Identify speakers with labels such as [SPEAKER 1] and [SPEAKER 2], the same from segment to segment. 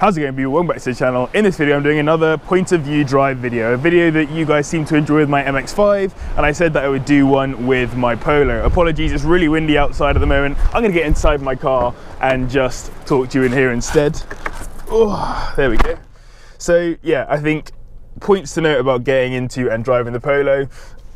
[SPEAKER 1] How's it going, people? Welcome back to the channel. In this video I'm doing another point of view drive video, a video that you guys seem to enjoy with my MX5, and I said that I would do one with my Polo. Apologies, it's really windy outside at the moment. I'm going to get inside my car and just talk to you in here instead. Oh, there we go. So yeah, I think points to note about getting into and driving the Polo.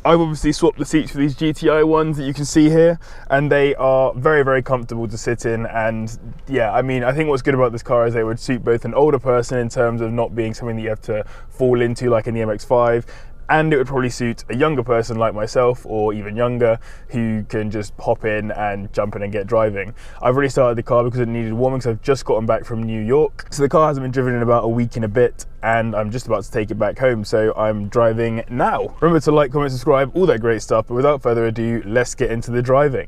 [SPEAKER 1] I've obviously swapped the seats for these GTI ones that you can see here, and they are very, very comfortable to sit in. And yeah, I mean, I think what's good about this car is they would suit both an older person in terms of not being something that you have to fall into like in the MX5, and it would probably suit a younger person like myself, or even younger, who can just hop in and jump in and get driving. I've already started the car because it needed warming, so I've just gotten back from New York. So the car hasn't been driven in about a week and a bit, and I'm just about to take it back home, so I'm driving now. Remember to like, comment, subscribe, all that great stuff, but without further ado, let's get into the driving.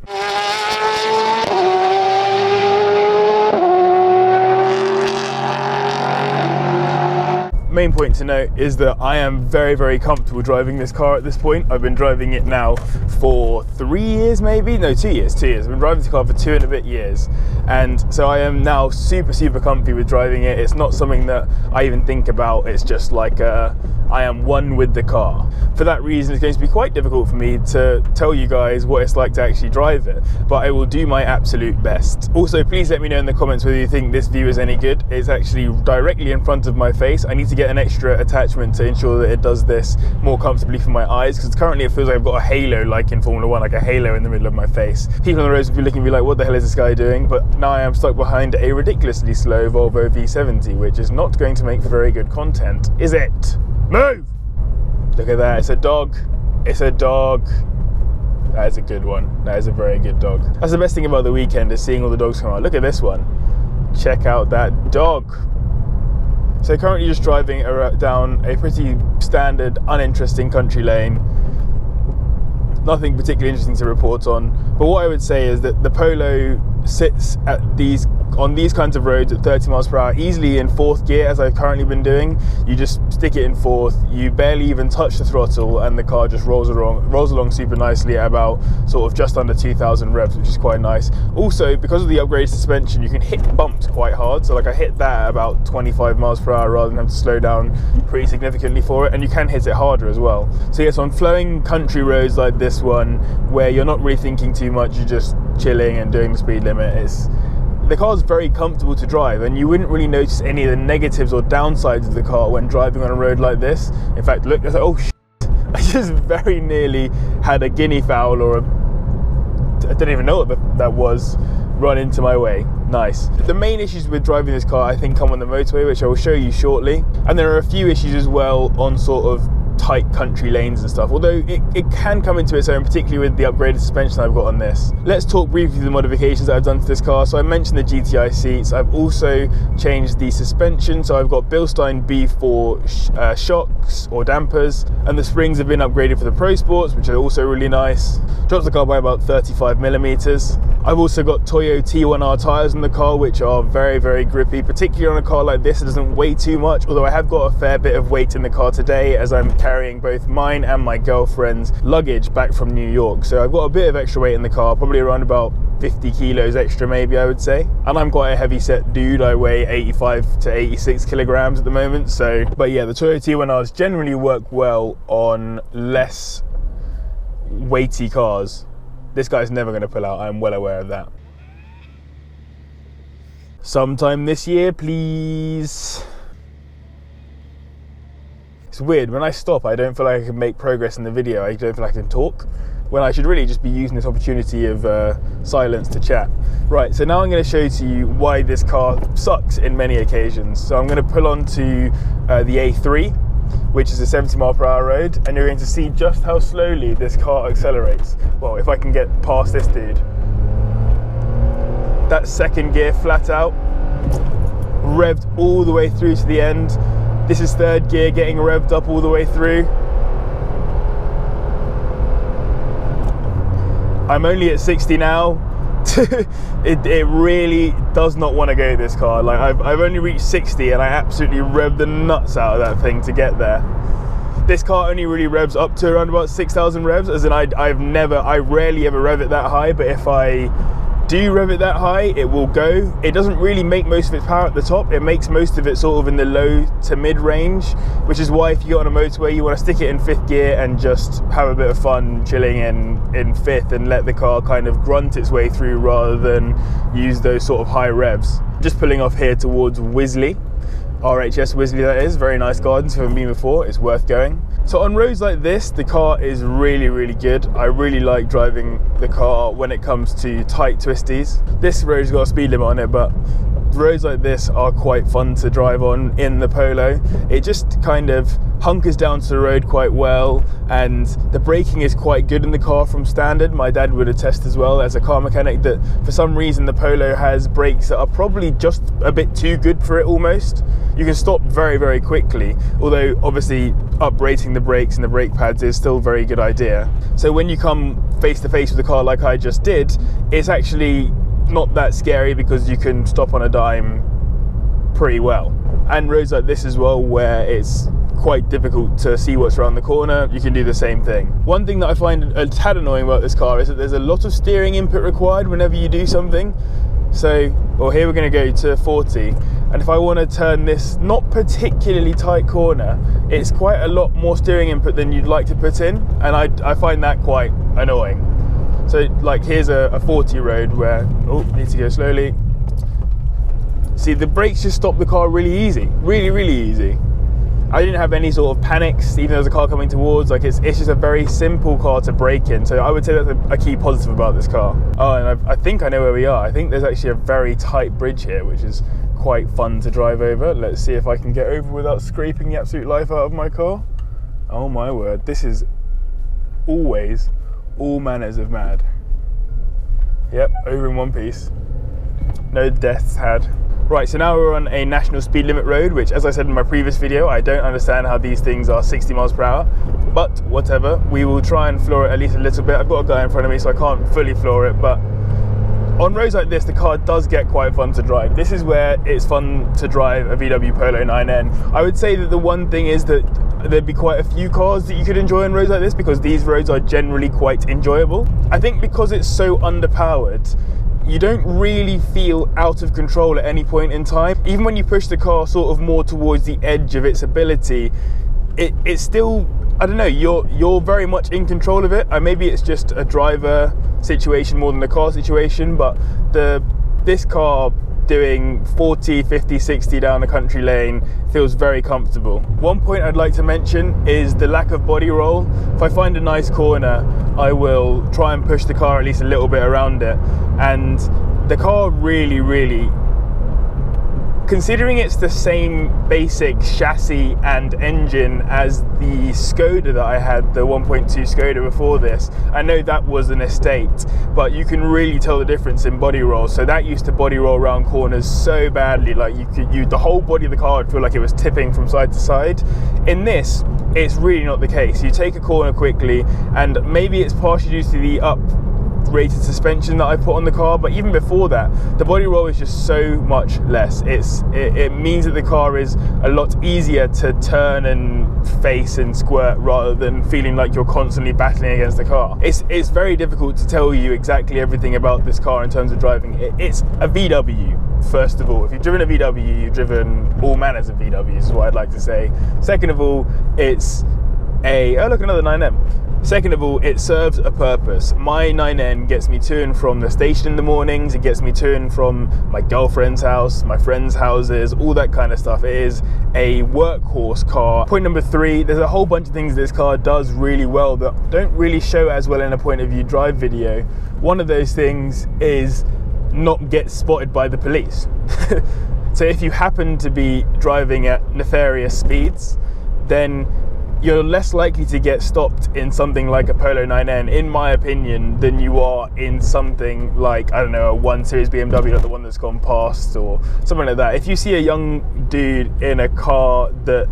[SPEAKER 1] Main point to note is that I am very, very comfortable driving this car at this point. I've been driving it now for 3 years, maybe? No, 2 years. I've been driving this car for 2 and a bit years. And so I am now super, super comfy with driving it. It's not something that I even think about. It's just like I am one with the car. For that reason, it's going to be quite difficult for me to tell you guys what it's like to actually drive it, but I will do my absolute best. Also, please let me know in the comments whether you think this view is any good. It's actually directly in front of my face. I need to get an extra attachment to ensure that it does this more comfortably for my eyes, because currently it feels like I've got a halo like in Formula 1, like a halo in the middle of my face. People on the roads will be looking at me like, what the hell is this guy doing? But now I am stuck behind a ridiculously slow Volvo V70, which is not going to make for very good content, is it? Move! Look at that, it's a dog. It's a dog. That is a good one. That is a very good dog. That's the best thing about the weekend, is seeing all the dogs come out. Look at this one. Check out that dog. So currently just driving down a pretty standard, uninteresting country lane. Nothing particularly interesting to report on. But what I would say is that the Polo sits at on these kinds of roads at 30 miles per hour, easily in 4th gear, as I've currently been doing. You just stick it in 4th, you barely even touch the throttle, and the car just rolls along super nicely at about sort of just under 2,000 revs, which is quite nice. Also, because of the upgraded suspension, you can hit bumps quite hard. So like I hit that at about 25 miles per hour rather than have to slow down pretty significantly for it, and you can hit it harder as well. So yes, on flowing country roads like this one, where you're not really thinking too much, you're just chilling and doing the speed limit, the car's very comfortable to drive, and you wouldn't really notice any of the negatives or downsides of the car when driving on a road like this. In fact, look, I was like, oh shit, I just very nearly had a guinea fowl or I don't even know what that was, run into my way. Nice. The main issues with driving this car, I think, come on the motorway, which I will show you shortly. And there are a few issues as well on sort of tight country lanes and stuff, although it can come into its own, particularly with the upgraded suspension I've got on this. Let's talk briefly the modifications that I've done to this car. So I mentioned the GTI seats. I've also changed the suspension, so I've got Bilstein B4 shocks or dampers, and the springs have been upgraded for the Pro Sports, which are also really nice. Dropped the car by about 35 millimeters. I've also got Toyo T1R tyres on the car, which are very, very grippy, particularly on a car like this. It doesn't weigh too much, although I have got a fair bit of weight in the car today, as I'm carrying both mine and my girlfriend's luggage back from New York. So I've got a bit of extra weight in the car, probably around about 50 kilos extra maybe, I would say. And I'm quite a heavy set dude. I weigh 85 to 86 kilograms at the moment. So, but yeah, the Toyo T1Rs generally work well on less weighty cars. This guy's never going to pull out, I'm well aware of that. Sometime this year, please. It's weird, when I stop, I don't feel like I can make progress in the video. I don't feel like I can talk, when I should really just be using this opportunity of silence to chat. Right, so now I'm going to show to you why this car sucks in many occasions. So I'm going to pull on to the A3, which is a 70 mile per hour road, and you're going to see just how slowly this car accelerates. Well, if I can get past this dude. That's 2nd gear flat out, revved all the way through to the end. This is 3rd gear getting revved up all the way through. I'm only at 60 now. It really does not want to go, this car. Like I've only reached 60 and I absolutely revved the nuts out of that thing to get there. This car only really revs up to around about 6,000 revs, as in I rarely ever rev it that high, but if I do rev it that high, it will go. It doesn't really make most of its power at the top. It makes most of it sort of in the low to mid range, which is why if you get on a motorway, you want to stick it in 5th gear and just have a bit of fun chilling in 5th and let the car kind of grunt its way through rather than use those sort of high revs. Just pulling off here towards Wisley, RHS Wisley that is, very nice gardens, if you haven't been before, it's worth going. So on roads like this, the car is really, really good. I really like driving the car when it comes to tight twisties. This road's got a speed limit on it, but roads like this are quite fun to drive on in the Polo. It just kind of hunkers down to the road quite well, and the braking is quite good in the car from standard. My dad would attest as well, as a car mechanic, that for some reason the Polo has brakes that are probably just a bit too good for it almost. You can stop very, very quickly, although obviously uprating the brakes and the brake pads is still a very good idea. So when you come face to face with a car like I just did, it's actually not that scary because you can stop on a dime pretty well. And roads like this as well, where it's quite difficult to see what's around the corner, you can do the same thing. One thing that I find a tad annoying about this car is that there's a lot of steering input required whenever you do something. So, well, here we're going to go to 40, and if I want to turn this not particularly tight corner, it's quite a lot more steering input than you'd like to put in, and I find that quite annoying. So like here's a 40 road where, oh, need to go slowly. See, the brakes just stop the car really easy, really, really easy. I didn't have any sort of panics, even though there's a car coming towards. Like it's just a very simple car to brake in. So I would say that's a key positive about this car. Oh, and I think I know where we are. I think there's actually a very tight bridge here, which is quite fun to drive over. Let's see if I can get over without scraping the absolute life out of my car. Oh my word, this is always all manners of mad. Yep, over in one piece. No deaths had. Right, so now we're on a national speed limit road, which, as I said in my previous video, I don't understand how these things are 60 miles per hour, but whatever. We will try and floor it at least a little bit. I've got a guy in front of me, so I can't fully floor it, but on roads like this, the car does get quite fun to drive. This is where it's fun to drive a VW Polo 9N. I would say that the one thing is that there'd be quite a few cars that you could enjoy on roads like this, because these roads are generally quite enjoyable. I think because it's so underpowered, you don't really feel out of control at any point in time. Even when you push the car sort of more towards the edge of its ability, it's still, I don't know, you're very much in control of it. Maybe it's just a driver situation more than a car situation, but this car doing 40, 50, 60 down a country lane feels very comfortable. One point I'd like to mention is the lack of body roll. If I find a nice corner, I will try and push the car at least a little bit around it. And the car really, really, considering it's the same basic chassis and engine as the Skoda that I had, the 1.2 Skoda before this, I know that was an estate, but you can really tell the difference in body roll. So that used to body roll around corners so badly, like the whole body of the car would feel like it was tipping from side to side. In this, it's really not the case. You take a corner quickly, and maybe it's partially due to the rated suspension that I put on the car, but even before that, the body roll is just so much less. It means that the car is a lot easier to turn and face and squirt rather than feeling like you're constantly battling against the car. It's very difficult to tell you exactly everything about this car in terms of driving. It's a VW, first of all. If you've driven a VW, you've driven all manners of VWs, is what I'd like to say. Second of all, it's oh look, another 9M. Second of all, it serves a purpose. My 9N gets me to and from the station in the mornings, it gets me to and from my girlfriend's house, my friends' houses, all that kind of stuff. It is a workhorse car. Point number 3, there's a whole bunch of things this car does really well that don't really show as well in a point of view drive video. One of those things is not get spotted by the police. So if you happen to be driving at nefarious speeds, then you're less likely to get stopped in something like a Polo 9N, in my opinion, than you are in something like, I don't know, a 1 Series BMW, like the one that's gone past, or something like that. If you see a young dude in a car that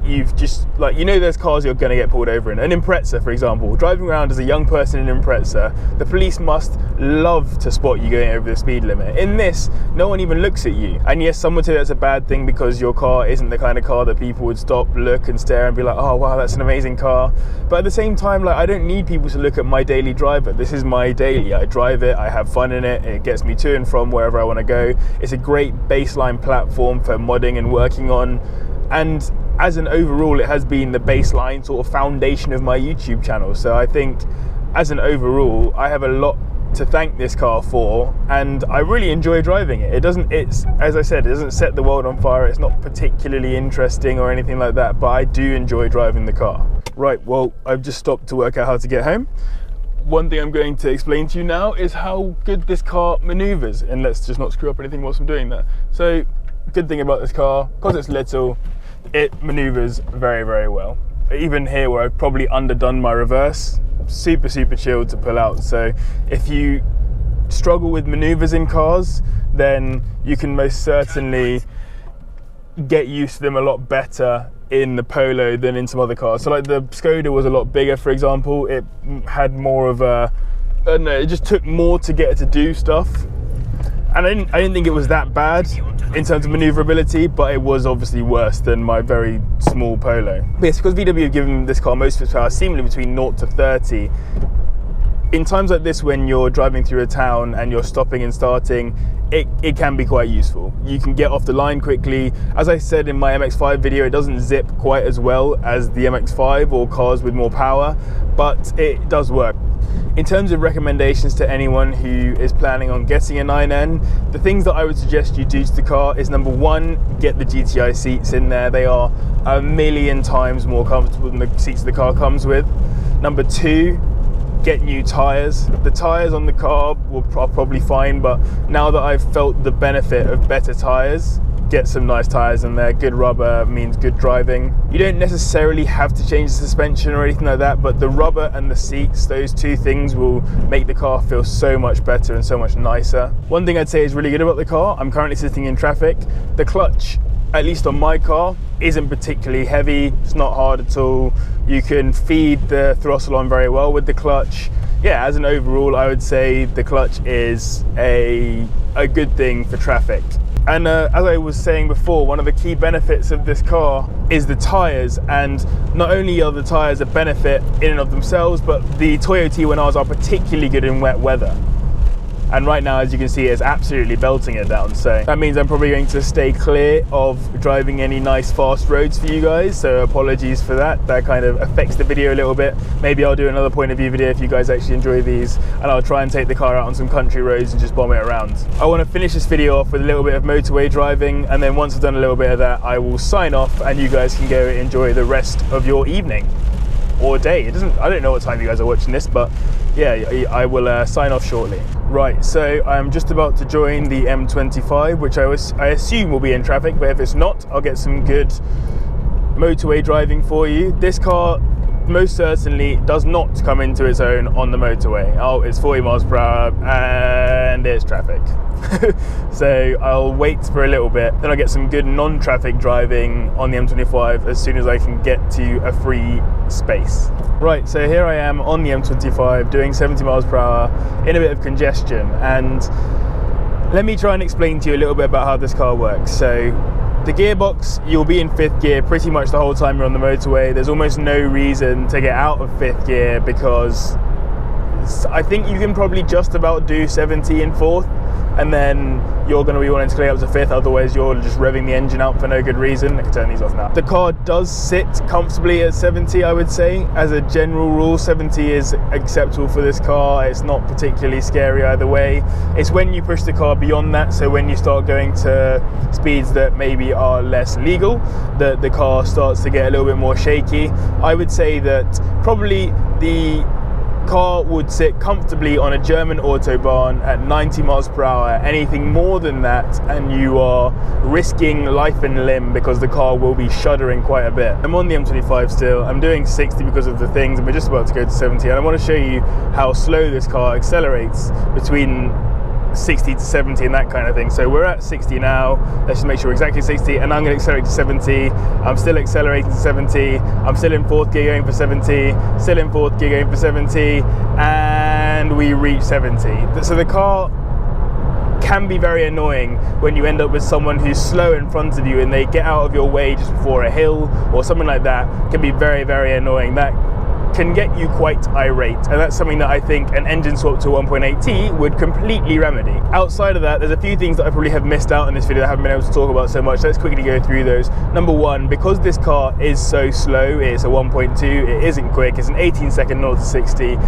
[SPEAKER 1] you've just, like, you know there's cars you're going to get pulled over in. An Impreza, for example, driving around as a young person in an Impreza, the police must love to spot you going over the speed limit. In this, no one even looks at you. And yes, some would say that's a bad thing because your car isn't the kind of car that people would stop, look and stare and be like, oh wow, that's an amazing car. But at the same time, like, I don't need people to look at my daily driver. This is my daily. I drive it, I have fun in it, it gets me to and from wherever I want to go. It's a great baseline platform for modding and working on. And as an overall, it has been the baseline sort of foundation of my YouTube channel. So I think as an overall, I have a lot to thank this car for, and I really enjoy driving it. It's, as I said, it doesn't set the world on fire. It's not particularly interesting or anything like that, but I do enjoy driving the car. Right, well, I've just stopped to work out how to get home. One thing I'm going to explain to you now is how good this car maneuvers, and let's just not screw up anything whilst I'm doing that. So, good thing about this car, because it's little, it maneuvers very, very well. Even here where I've probably underdone my reverse, super chilled to pull out. So if you struggle with maneuvers in cars, then you can most certainly get used to them a lot better in the Polo than in some other cars. So like the Skoda was a lot bigger, for example. It had more of a, I don't know, it just took more to get it to do stuff. And I didn't think it was that bad in terms of maneuverability, but it was obviously worse than my very small Polo. But it's because VW have given this car most of its power seemingly between 0 to 30. In times like this, when you're driving through a town and you're stopping and starting, it can be quite useful. You can get off the line quickly. As I said in my MX5 video, it doesn't zip quite as well as the MX5 or cars with more power, but it does work. In terms of recommendations to anyone who is planning on getting a 9N, the things that I would suggest you do to the car is, number one, get the GTI seats in there. They are a million times more comfortable than the seats the car comes with. Number two, get new tyres. The tyres on the car are probably fine, but now that I've felt the benefit of better tyres, get some nice tyres in there. Good rubber means good driving. You don't necessarily have to change the suspension or anything like that, but the rubber and the seats, those two things will make the car feel so much better and so much nicer. One thing I'd say is really good about the car, I'm currently sitting in traffic. The clutch, at least on my car, isn't particularly heavy. It's not hard at all. You can feed the throttle on very well with the clutch. Yeah, as an overall, I would say the clutch is a good thing for traffic. And as I was saying before, one of the key benefits of this car is the tyres, and not only are the tyres a benefit in and of themselves, but the Toyo T1Rs are particularly good in wet weather. And right now, as you can see, it's absolutely belting it down. So that means I'm probably going to stay clear of driving any nice fast roads for you guys. So apologies for that. That kind of affects the video a little bit. Maybe I'll do another point of view video if you guys actually enjoy these, and I'll try and take the car out on some country roads and just bomb it around. I want to finish this video off with a little bit of motorway driving, and then once I've done a little bit of that, I will sign off and you guys can go enjoy the rest of your evening or day. I don't know what time you guys are watching this, but yeah, I will sign off shortly. Right, so I'm just about to join the M25, which I assume will be in traffic, but if it's not, I'll get some good motorway driving for you. This car most certainly does not come into its own on the motorway. Oh, it's 40 miles per hour and it's traffic. So I'll wait for a little bit, then I'll get some good non-traffic driving on the M25 as soon as I can get to a free space. Right, so here I am on the M25 doing 70 miles per hour in a bit of congestion, and let me try and explain to you a little bit about how this car works. So the gearbox, you'll be in 5th gear pretty much the whole time you're on the motorway. There's almost no reason to get out of 5th gear because I think you can probably just about do 70 in 4th, and then you're going to be wanting to clear up to 5th, otherwise you're just revving the engine out for no good reason. I can turn these off now. The car does sit comfortably at 70, I would say. As a general rule, 70 is acceptable for this car. It's not particularly scary either way. It's when you push the car beyond that, so when you start going to speeds that maybe are less legal, that the car starts to get a little bit more shaky. I would say that probably the car would sit comfortably on a German autobahn at 90 miles per hour. Anything more than that and you are risking life and limb because the car will be shuddering quite a bit. I'm on the M25 still. I'm doing 60 because of the things, and we're just about to go to 70, and I want to show you how slow this car accelerates between 60 to 70 and that kind of thing. So we're at 60 now. Let's just make sure we're exactly 60, and I'm going to accelerate to 70. I'm still accelerating to 70. I'm still in 4th gear going for 70. Still in 4th gear going for 70, and we reach 70. So the car can be very annoying when you end up with someone who's slow in front of you and they get out of your way just before a hill or something like that. Can be very, very annoying. That can get you quite irate, and that's something that I think an engine swap to 1.8T would completely remedy. Outside of that, there's a few things that I probably have missed out in this video that I haven't been able to talk about so much. Let's quickly go through those. Number one, because this car is so slow, it's a 1.2, it isn't quick, it's an 18-second 0 to 60.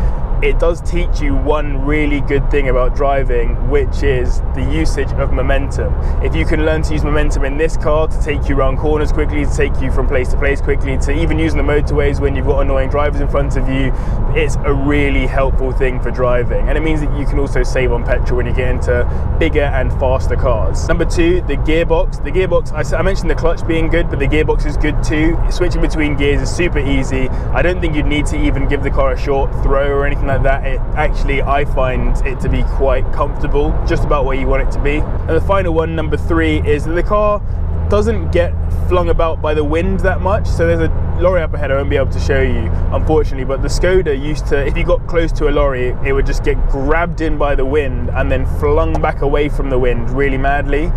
[SPEAKER 1] It does teach you one really good thing about driving, which is the usage of momentum. If you can learn to use momentum in this car to take you around corners quickly, to take you from place to place quickly, to even using the motorways when you've got annoying drivers in front of you, it's a really helpful thing for driving. And it means that you can also save on petrol when you get into bigger and faster cars. Number two, the gearbox. The gearbox, I mentioned the clutch being good, but the gearbox is good too. Switching between gears is super easy. I don't think you'd need to even give the car a short throw or anything like that. It actually, I find it to be quite comfortable, just about where you want it to be. And the final one, number three, is that the car doesn't get flung about by the wind that much. So there's a lorry up ahead I won't be able to show you, unfortunately, but the Skoda used to, if you got close to a lorry, it would just get grabbed in by the wind and then flung back away from the wind really madly.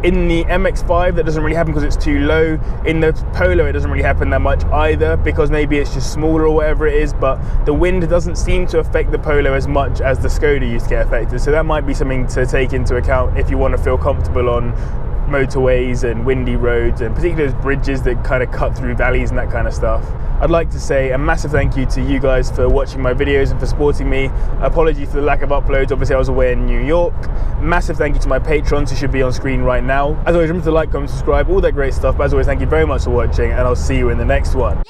[SPEAKER 1] In the MX5, that doesn't really happen because it's too low. In the Polo, it doesn't really happen that much either, because maybe it's just smaller or whatever it is, but the wind doesn't seem to affect the Polo as much as the Skoda used to get affected. So that might be something to take into account if you want to feel comfortable on motorways and windy roads, and particularly those bridges that kind of cut through valleys and that kind of stuff. I'd like to say a massive thank you to you guys for watching my videos and for supporting me. Apology for the lack of uploads, obviously I was away in New York. Massive thank you to my patrons who should be on screen right now. As always, remember to like, comment, subscribe, all that great stuff. But as always, thank you very much for watching, and I'll see you in the next one.